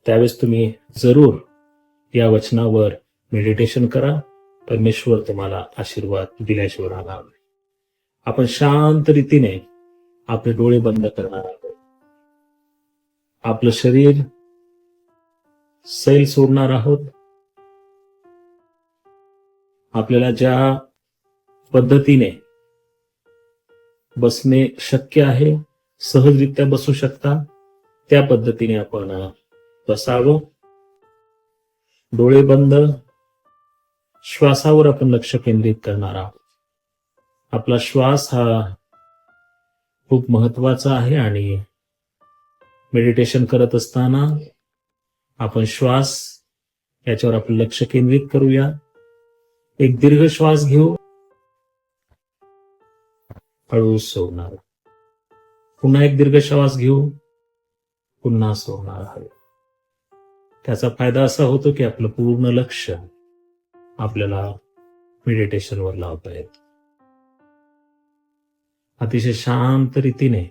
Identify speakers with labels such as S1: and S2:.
S1: त्यावेळेस तुम्ही जरूर या वचनावर मेडिटेशन करा. परमेश्वर तुम्हाला आशीर्वाद दिल्याशिवाय राहणार नाही. आपण शांत रीतीने आपले डोळे बंद करणार आहोत. आपलं शरीर सैल सोडणार आहोत. आपल्याला ज्या पद्धतीने बसणे शक्य आहे, सहजरित्या बसू शकता, त्या पद्धतीने आपण बसावं. डोळे बंद, श्वासावर आपण लक्ष केंद्रित करणार आहोत. आपला श्वास हा खूप महत्वाचा आहे आणि मेडिटेशन करत असताना आपण श्वास याच्यावर आपलं लक्ष केंद्रित करूया. एक दीर्घ श्वास घेऊ, हळू सोडणार. पुन्हा एक दीर्घ श्वास घेऊ, पुन्हा सोडणार आहे. त्याचा फायदा असा होतो की आपलं पूर्ण लक्ष आपल्याला मेडिटेशनवर लावता येतं. अतिशय शांत रीतीने